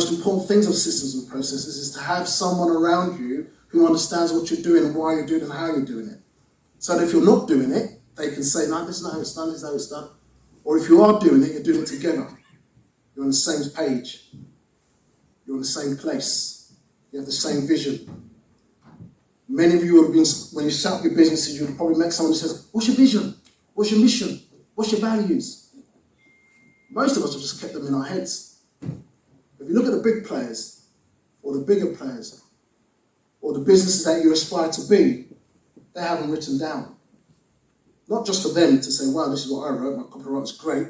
most important things of systems and processes is to have someone around you who understands what you're doing and why you're doing it and how you're doing it. So that if you're not doing it, they can say, no, this is not how it's done, this is how it's done. Or if you are doing it, you're doing it together. You're on the same page. You're in the same place. You have the same vision. Many of you have been, when you set up your businesses, you'll probably met someone who says, what's your vision? What's your mission? What's your values? Most of us have just kept them in our heads. If you look at the big players, or the bigger players, or the businesses that you aspire to be, they have them written down. Not just for them to say, wow, this is what I wrote, my copyright's great,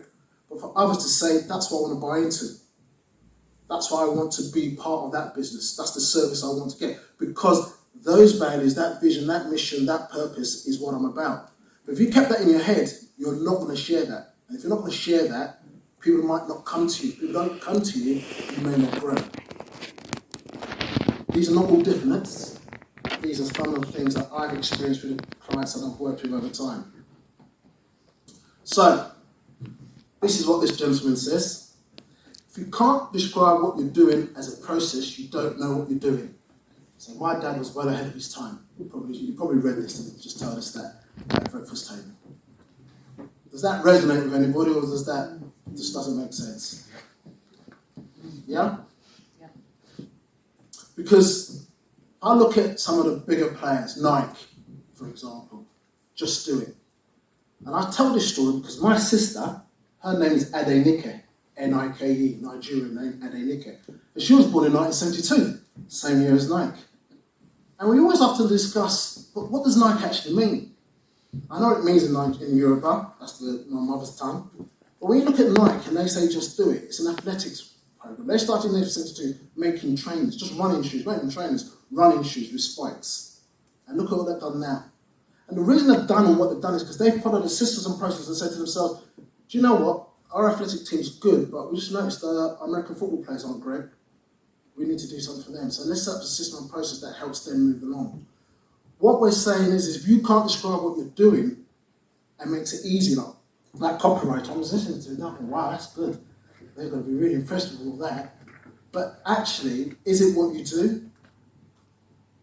but for others to say, that's what I want to buy into. That's why I want to be part of that business. That's the service I want to get. Because those values, that vision, that mission, that purpose is what I'm about. But if you kept that in your head, you're not going to share that. And if you're not going to share that, people might not come to you. If people don't come to you, you may not grow. These are not all definites. These are some of the things that I've experienced with the clients that I've worked with over time. So, this is what this gentleman says. If you can't describe what you're doing as a process, you don't know what you're doing. So my dad was well ahead of his time. You probably read this and just told us that at breakfast table. Does that resonate with anybody, or does that just doesn't make sense? Yeah? Yeah. Because I look at some of the bigger players, Nike, for example, just do it. And I tell this story because my sister, her name is Adenike, Nike, Nigerian name, Adenike. And she was born in 1972, same year as Nike. And we always have to discuss, but what does Nike actually mean? I know it means in Yoruba, that's my mother's tongue. But when you look at Nike and they say just do it, it's an athletics program. They started in 1972 making trainers, just running shoes, making trainers, running shoes with spikes. And look at what they've done now. And the reason they've done what they've done is because they've followed the systems and processes and said to themselves, do you know what? Our athletic team's good, but we just noticed that American football players aren't great. We need to do something for them. So let's set up a system and process that helps them move along. What we're saying is if you can't describe what you're doing and makes it easy, like copyright, I was listening to it, thinking, wow, that's good. They're going to be really impressed with all that. But actually, is it what you do?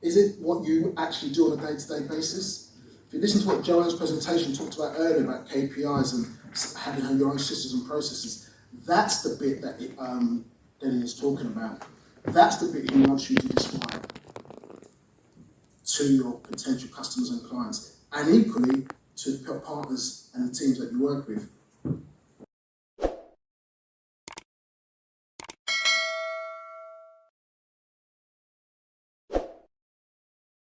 Is it what you actually do on a day-to-day basis? If you listen to what Joanne's presentation talked about earlier about KPIs and having your own systems and processes, that's the bit that Denny is talking about. That's the bit he wants you to describe to your potential customers and clients, and equally to the partners and the teams that you work with.